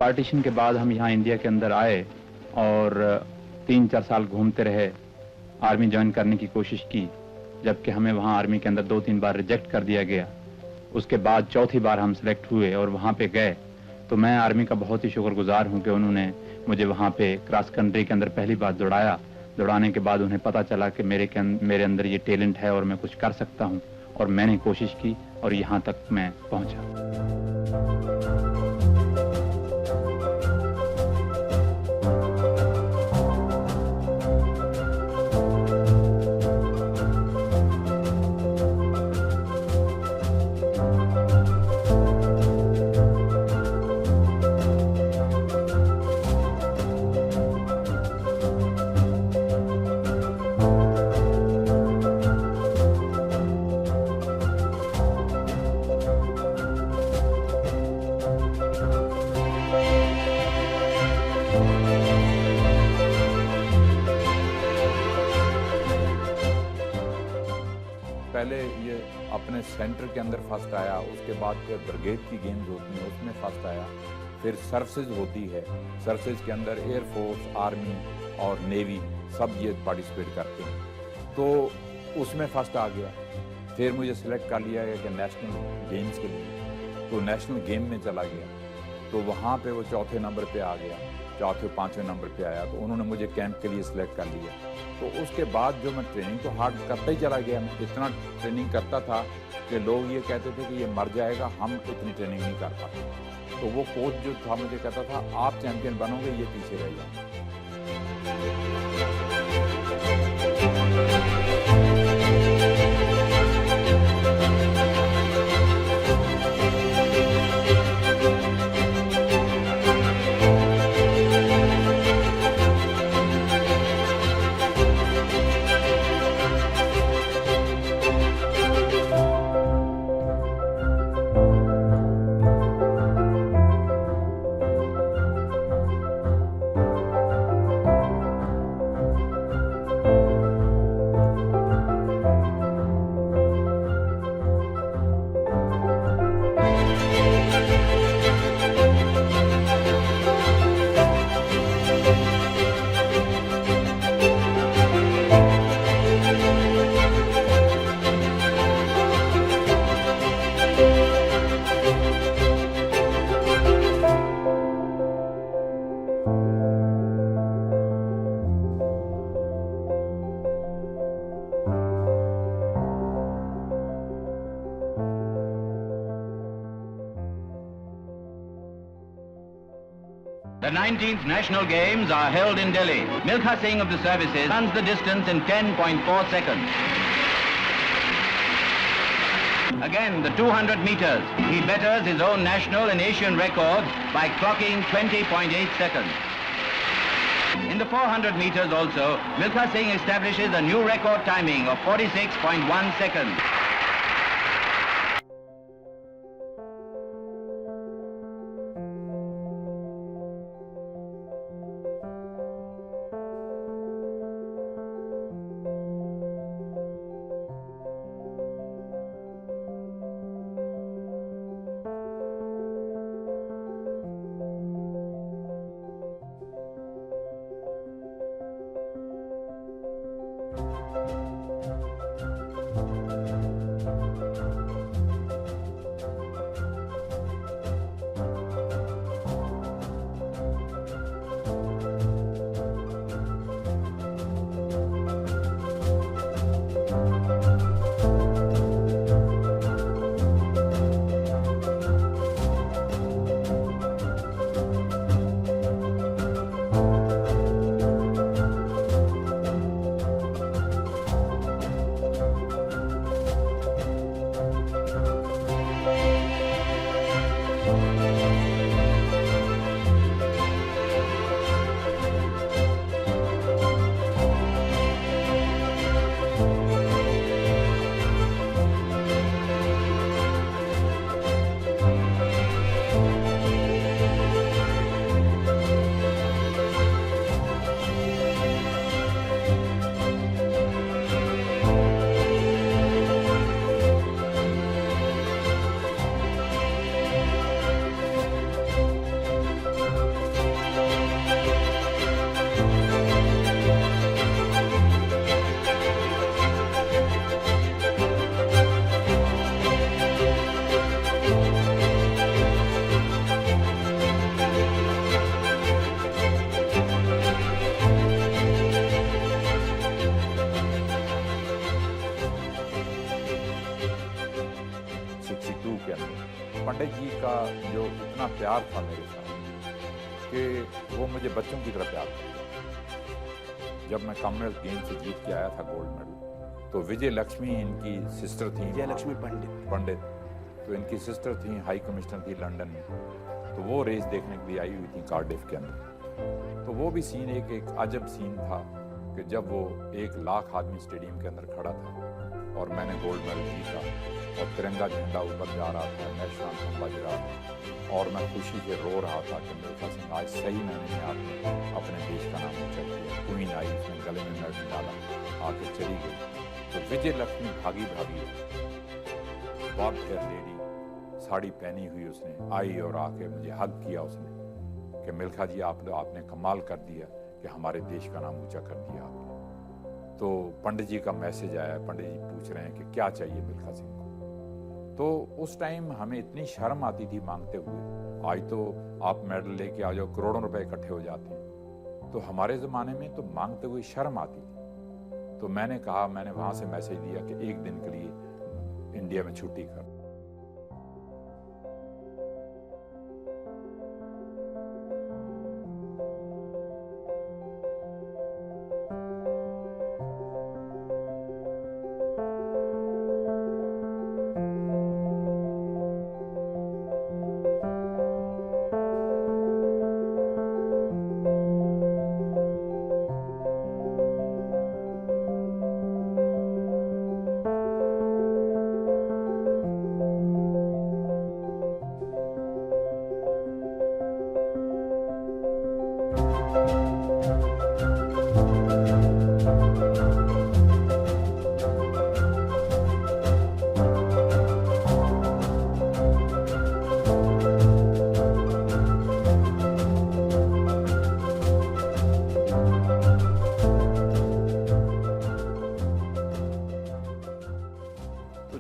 Partition के बाद हम यहाँ इंडिया के अंदर आए और 3-4 साल घूमते रहे, आर्मी ज्वाइन करने की कोशिश की, जबकि हमें वहाँ आर्मी के अंदर 2-3 बार रिजेक्ट कर दिया गया। उसके बाद चौथी बार हम सिलेक्ट हुए और वहाँ पे गए, तो मैं आर्मी का बहुत ही शुक्रगुजार हूँ कि उन्होंने मुझे वहाँ पे क्रॉस कंट्री के अंदर पहली बार दौड़ाया। दौड़ाने के बाद उन्हें पता चला कि मेरे अंदर ये टैलेंट है और मैं कुछ कर सकता हूँ, और मैंने कोशिश की और यहाँ तक मैं पहुँचा। पहले ये अपने सेंटर के अंदर फर्स्ट आया, उसके बाद फिर ब्रिगेड की गेम्स होती हैं उसमें फर्स्ट आया, फिर सर्विसेज होती है, सर्विसेज के अंदर एयरफोर्स, आर्मी और नेवी सब ये पार्टिसिपेट करते हैं, तो उसमें फर्स्ट आ गया। फिर मुझे सिलेक्ट कर लिया गया कि नेशनल गेम्स के लिए, तो नेशनल गेम में चला गया, तो वहाँ पे वो चौथे नंबर पे आ गया, चौथे 5वें नंबर पे आया, तो उन्होंने मुझे कैंप के लिए सिलेक्ट कर लिया। तो उसके बाद जो मैं ट्रेनिंग तो हार्ड करता ही चला गया, मैं इतना ट्रेनिंग करता था कि लोग ये कहते थे कि ये मर जाएगा, हम इतनी ट्रेनिंग नहीं कर पाते। तो वो कोच जो था मुझे कहता था आप चैंपियन बनोगे, ये पीछे रह जाए। The 19th National Games are held in Delhi. Milkha Singh of the services runs the distance in 10.4 seconds. Again, the 200 meters. He betters his own national and Asian record by clocking 20.8 seconds. In the 400 meters also, Milkha Singh establishes a new record timing of 46.1 seconds. पंडित जी का जो इतना प्यार था मेरे साथ कि वो मुझे बच्चों की तरह प्यार करते। जब मैं कॉमनवेल्थ गेम्स से जीत के आया था गोल्ड मेडल, तो विजय लक्ष्मी इनकी सिस्टर थी, विजय लक्ष्मी पंडित, तो इनकी सिस्टर थी, हाई कमिश्नर थी लंदन में, तो वो रेस देखने के लिए आई हुई थी कार्डिफ के अंदर। तो वो भी सीन एक अजब सीन था कि जब वो 1 लाख आदमी स्टेडियम के अंदर खड़ा था और मैंने गोल्ड मेडल जीता और तिरंगा झंडा ऊपर जा रहा था, नेशनल एंथम बज रहा था और मैं खुशी से रो रहा था कि मिल्खा सिंह आज सही मैंने आपने अपने देश का नाम ऊंचा किया। क्वीन आई, उसने गले में मेडल डाला, आके चली गई। तो विजय लक्ष्मी भागी बॉब हेयर लेडी, साड़ी पहनी हुई उसने आई और आके मुझे हग किया उसने कि मिल्खा जी आपने कमाल कर दिया कि हमारे देश का नाम ऊंचा कर दिया आपने। तो पंडित जी का मैसेज आया, पंडित जी पूछ रहे हैं कि क्या चाहिए मिल्खा सिंह को। तो उस टाइम हमें इतनी शर्म आती थी मांगते हुए। आज तो आप मेडल लेके आ जाओ, करोड़ों रुपए इकट्ठे हो जाते हैं। तो हमारे ज़माने में तो मांगते हुए शर्म आती थी। तो मैंने वहाँ से मैसेज दिया कि 1 दिन के लिए इंडिया में छुट्टी कर।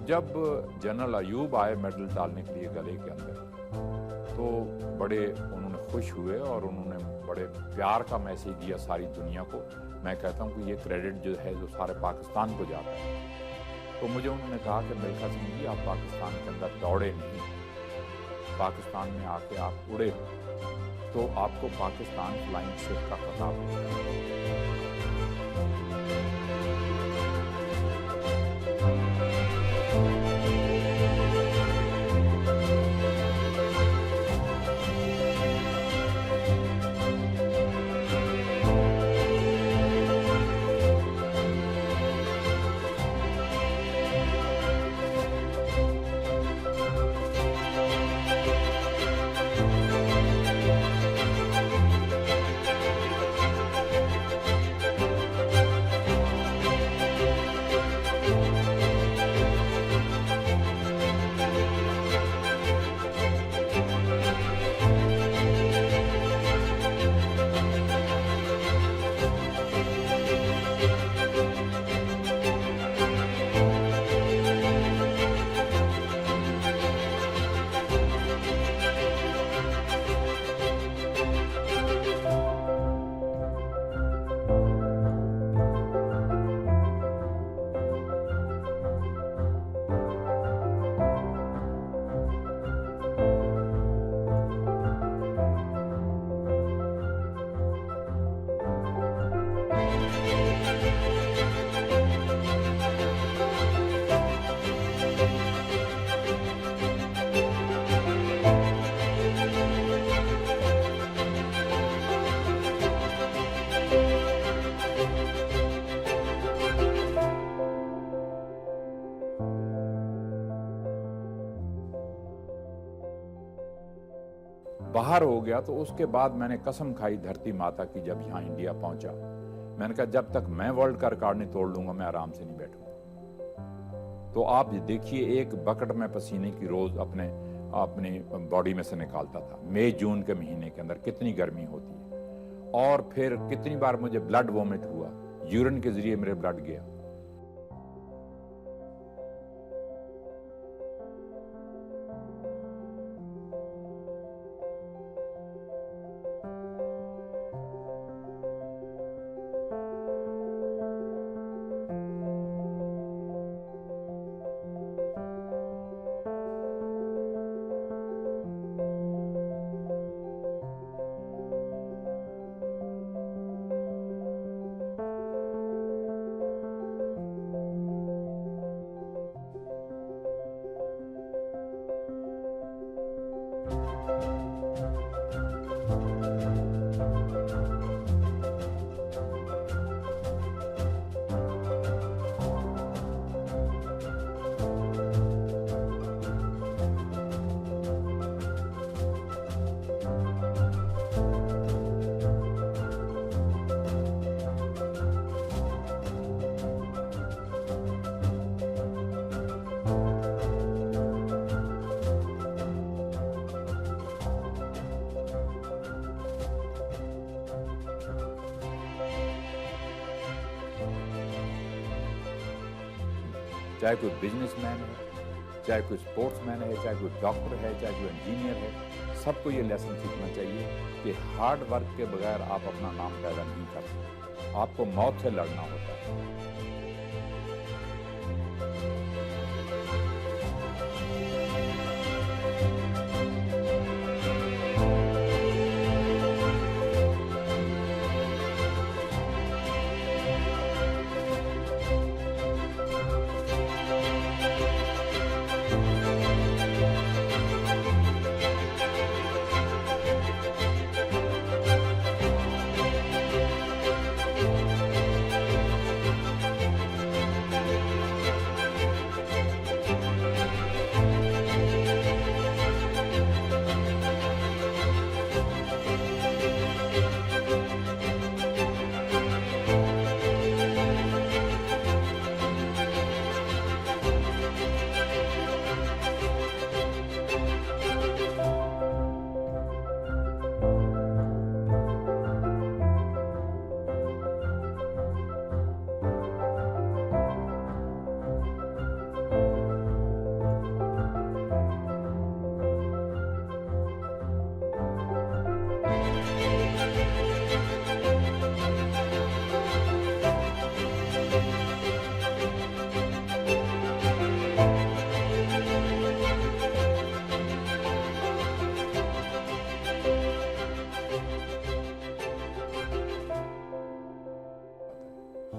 जब जनरल अयूब आए मेडल डालने के लिए गले के अंदर, तो बड़े उन्होंने खुश हुए और उन्होंने बड़े प्यार का मैसेज दिया सारी दुनिया को। मैं कहता हूँ कि ये क्रेडिट जो है जो सारे पाकिस्तान को जाता है। तो मुझे उन्होंने कहा कि मिल्खा सिंह जी आप पाकिस्तान के अंदर दौड़े नहीं, पाकिस्तान में आके आप उड़े हो, तो आपको पाकिस्तान फ्लाइंग शिप का खिताब मिला। बाहर हो गया तो उसके बाद मैंने कसम खाई धरती माता की, जब यहाँ इंडिया पहुंचा मैंने कहा जब तक मैं वर्ल्ड का रिकॉर्ड नहीं तोड़ लूंगा मैं आराम से नहीं बैठूंगा। तो आप देखिए एक बकेट में पसीने की रोज अपनी बॉडी में से निकालता था। मई जून के महीने के अंदर कितनी गर्मी होती है, और फिर कितनी बार मुझे ब्लड वॉमिट हुआ, यूरिन के जरिए मेरे ब्लड गया। चाहे कोई बिजनेसमैन है, चाहे कोई स्पोर्ट्समैन है, चाहे कोई डॉक्टर है, चाहे कोई इंजीनियर है, सबको ये लेसन सीखना चाहिए कि हार्ड वर्क के बगैर आप अपना नाम पैदा नहीं कर सकते, आपको मौत से लड़ना होता है।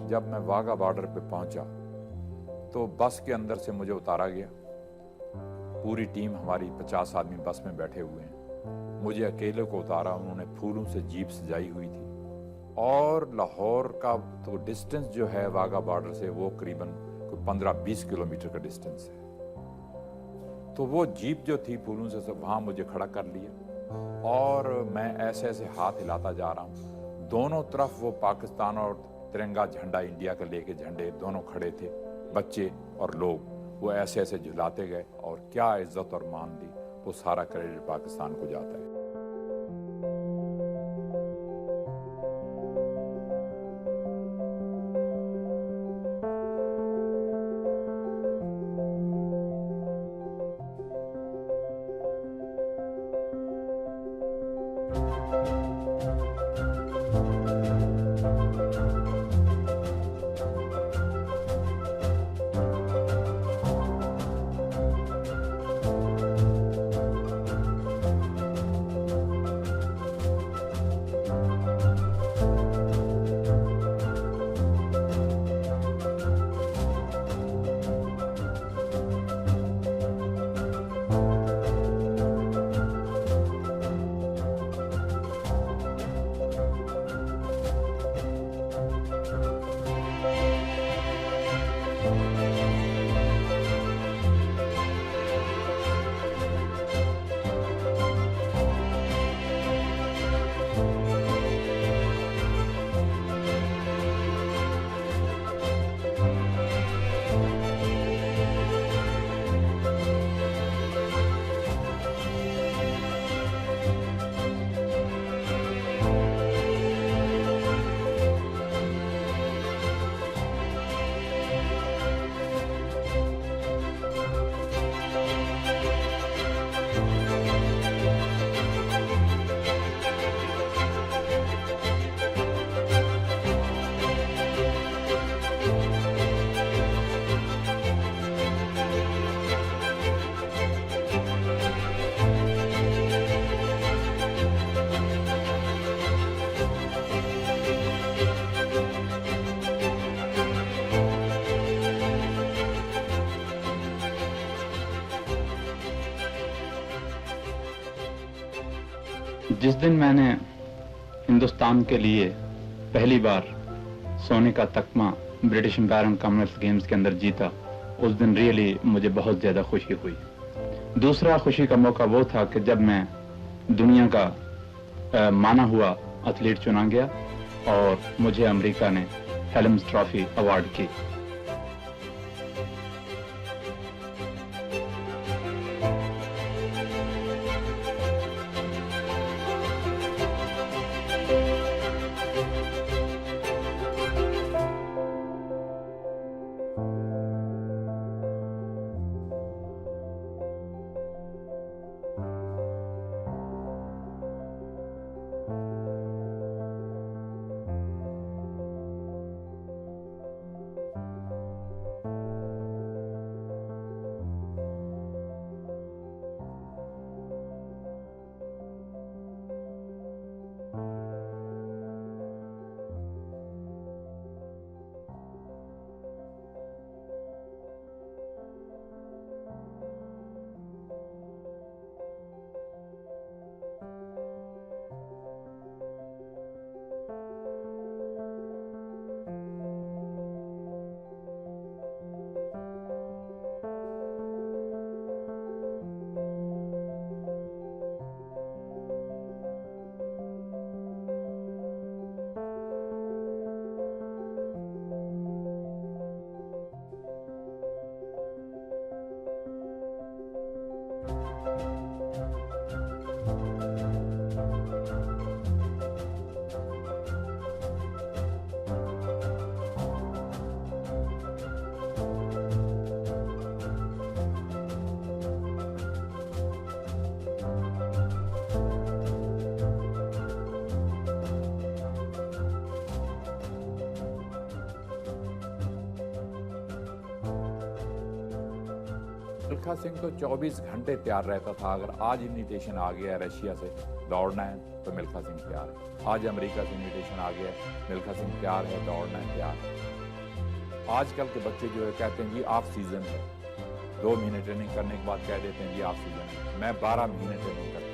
जब मैं वाघा बॉर्डर पे पहुंचा तो बस के अंदर से मुझे उतारा गया। पूरी टीम हमारी 50 आदमी बस में बैठे हुए हैं। मुझे अकेले को उतारा, उन्होंने फूलों से जीप सजाई हुई थी और लाहौर का तो डिस्टेंस जो है वाघा बॉर्डर से वो करीबन 15-20 किलोमीटर का डिस्टेंस है। तो वो जीप जो थी फूलों से सब वहाँ मुझे खड़ा कर लिया और मैं ऐसे ऐसे हाथ हिलाता जा रहा हूँ। दोनों तरफ वो पाकिस्तान और तिरंगा झंडा इंडिया का लेके झंडे दोनों खड़े थे, बच्चे और लोग वो ऐसे ऐसे झुलाते गए और क्या इज्जत और मान दी। वो सारा क्रेडिट पाकिस्तान को जाता है। जिस दिन मैंने हिंदुस्तान के लिए पहली बार सोने का तकमा British Empire and Commonwealth Games के अंदर जीता, उस दिन रियली मुझे बहुत ज़्यादा खुशी हुई। दूसरा खुशी का मौका वो था कि जब मैं दुनिया का माना हुआ एथलीट चुना गया और मुझे अमेरिका ने हेल्म्स ट्रॉफी अवार्ड की। मिल्खा सिंह तो 24 घंटे तैयार रहता था। अगर आज इन्विटेशन आ गया है रशिया से दौड़ना है तो मिल्खा सिंह तैयार है। आज अमेरिका से इन्विटेशन आ गया है, मिल्खा सिंह तैयार है, दौड़ना है, तैयार है। आजकल के बच्चे जो है कहते हैं जी ऑफ सीजन है, 2 महीने ट्रेनिंग करने के बाद कह देते हैं जी ऑफ सीजन है। मैं 12 महीने ट्रेनिंग करता हूँ।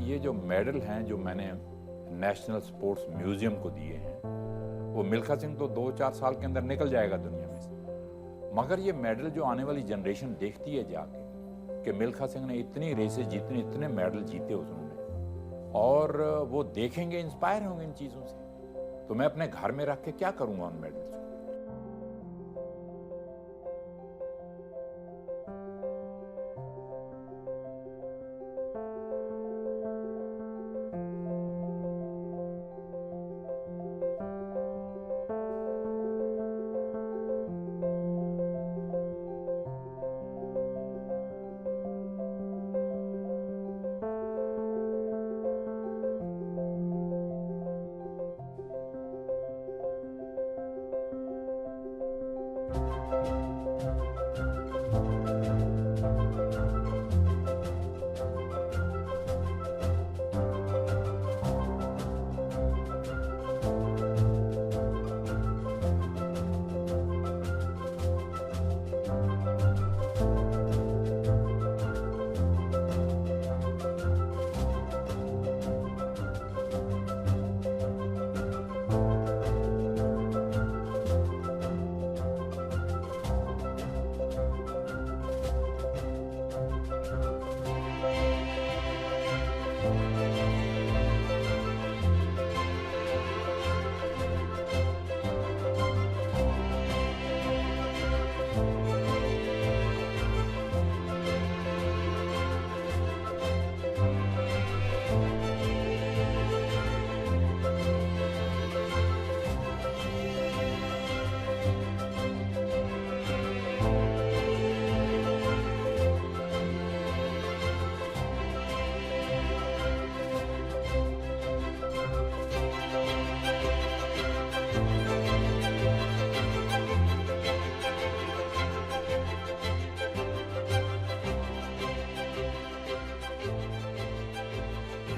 ये जो मेडल हैं जो मैंने नेशनल स्पोर्ट्स म्यूजियम को दिए हैं, वो मिल्खा सिंह तो 2-4 साल के अंदर निकल जाएगा दुनिया में से। मगर ये मेडल जो आने वाली जनरेशन देखती है जाके कि मिल्खा सिंह ने इतनी रेसेस जीतनी, इतने मेडल जीते उन्होंने, और वो देखेंगे, इंस्पायर होंगे इन चीज़ों से। तो मैं अपने घर में रख के क्या करूँगा उन मेडल्स को।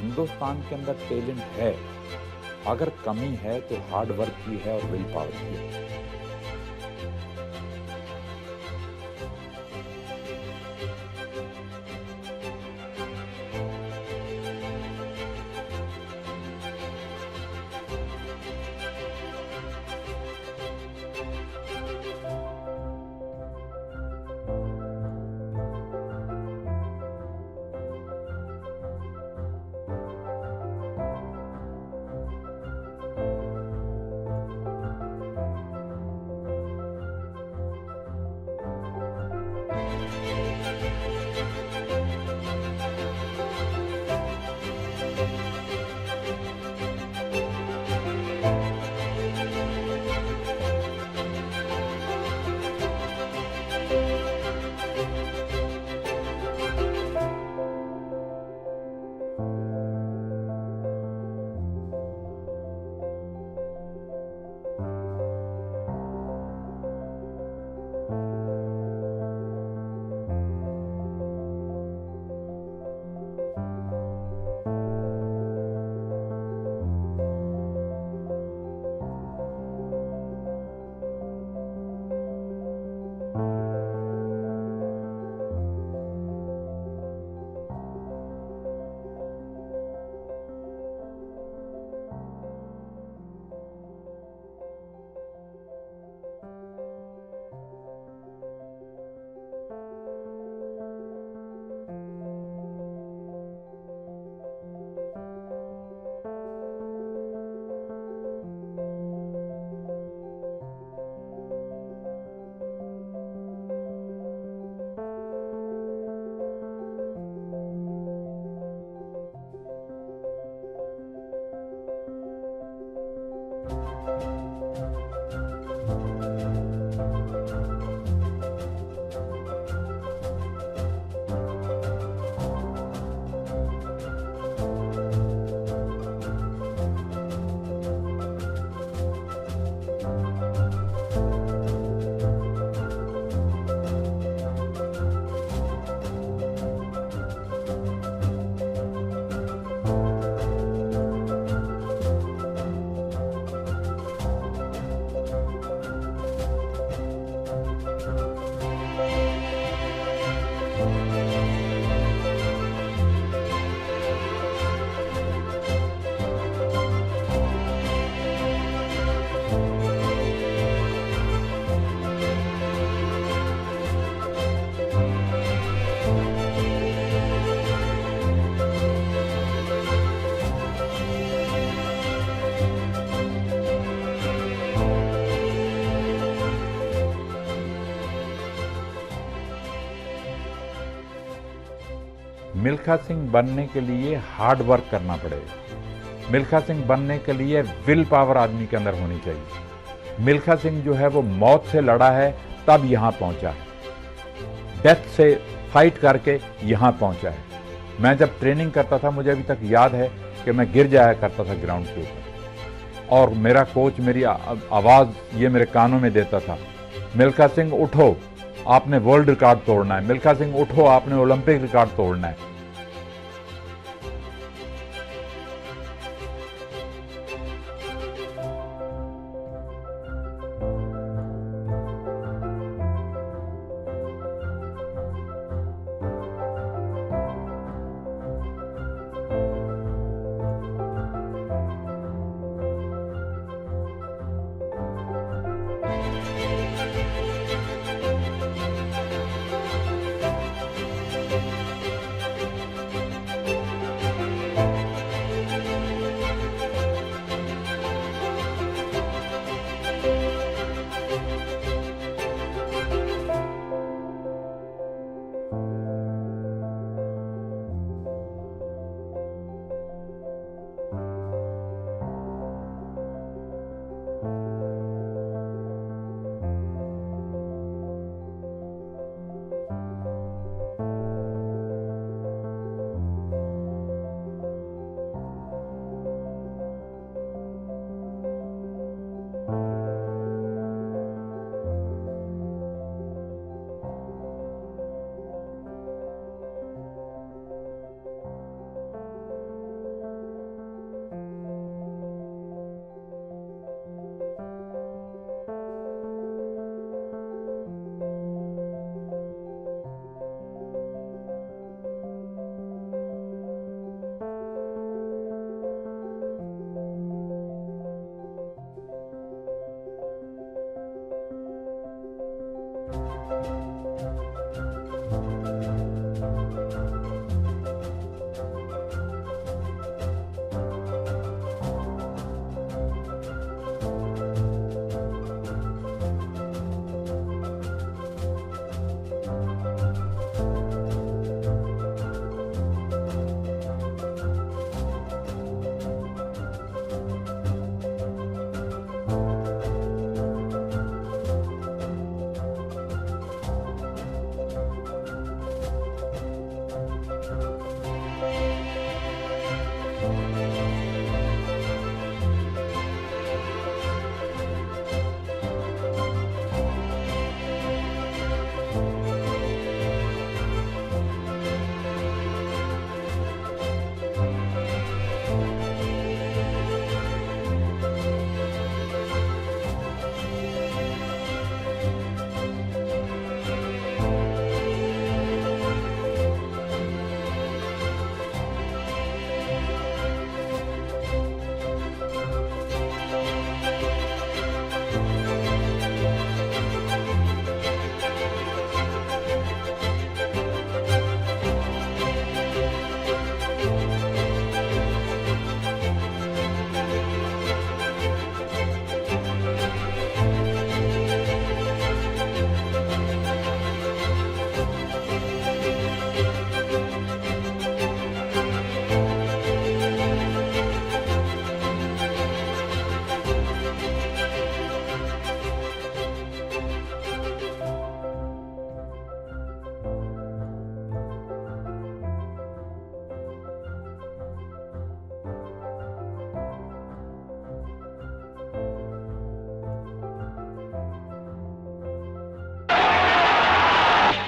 हिंदुस्तान के अंदर टैलेंट है, अगर कमी है तो हार्ड वर्क की है और विल पावर की है। मिल्खा सिंह बनने के लिए हार्ड वर्क करना पड़ेगा। मिल्खा सिंह बनने के लिए विल पावर आदमी के अंदर होनी चाहिए। मिल्खा सिंह जो है वो मौत से लड़ा है, तब यहाँ पहुँचा है, डेथ से फाइट करके यहाँ पहुँचा है। मैं जब ट्रेनिंग करता था, मुझे अभी तक याद है कि मैं गिर जाया करता था ग्राउंड के ऊपर, और मेरा कोच मेरी आवाज़ ये मेरे कानों में देता था, मिल्खा सिंह उठो, आपने वर्ल्ड रिकॉर्ड तोड़ना है। मिल्खा सिंह उठो, आपने ओलंपिक रिकॉर्ड तोड़ना है।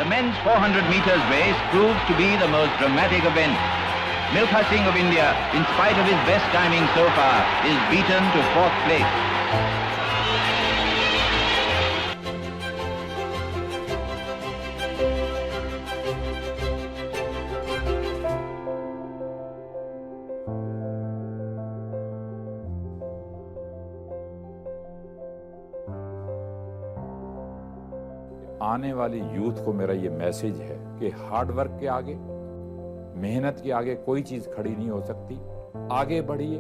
The men's 400 meters race proves to be the most dramatic event. Milkha Singh of India, in spite of his best timing so far, is beaten to 4th place. आने वाली youth को मेरा ये message है कि hard work के आगे, मेहनत के आगे कोई चीज़ खड़ी नहीं हो सकती। आगे बढ़िए।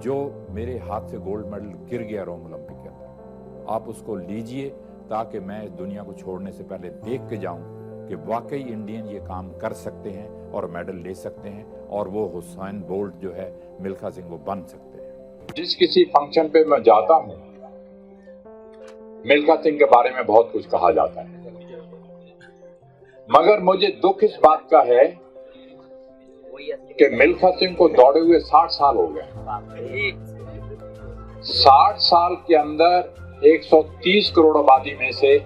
जो मेरे हाथ से गोल्ड मेडल गिर गया रोम ओलंपिक के अंदर, आप उसको लीजिए ताकि मैं इस दुनिया को छोड़ने से पहले देख के जाऊं कि वाकई इंडियन ये काम कर सकते हैं और मेडल ले सकते हैं और वो हुसैन बोल्ट जो है मिल्खा सिंह वो बन सकते हैं। जिस किसी फंक्शन पे मैं जाता हूँ मिल्खा सिंह के बारे में बहुत कुछ कहा जाता है, मगर मुझे दुख इस बात का है कि मिल्खा सिंह को दौड़े हुए 60 साल हो गए। 60 साल के अंदर 130 करोड़ आबादी में से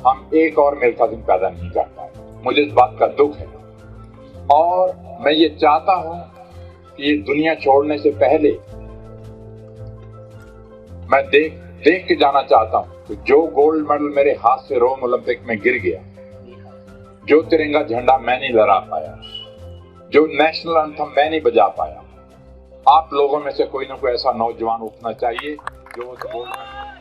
हम एक और मिल्खा सिंह पैदा नहीं कर पाए। मुझे इस बात का दुख है और मैं ये चाहता हूं कि ये दुनिया छोड़ने से पहले मैं देख के जाना चाहता हूं कि जो गोल्ड मेडल मेरे हाथ से रोम ओलंपिक में गिर गया, जो तिरंगा झंडा मैं नहीं लहरा पाया, जो नेशनल एंथम मैं नहीं बजा पाया, आप लोगों में से कोई ना कोई ऐसा नौजवान उठना चाहिए जो उस गोल्ड मेडल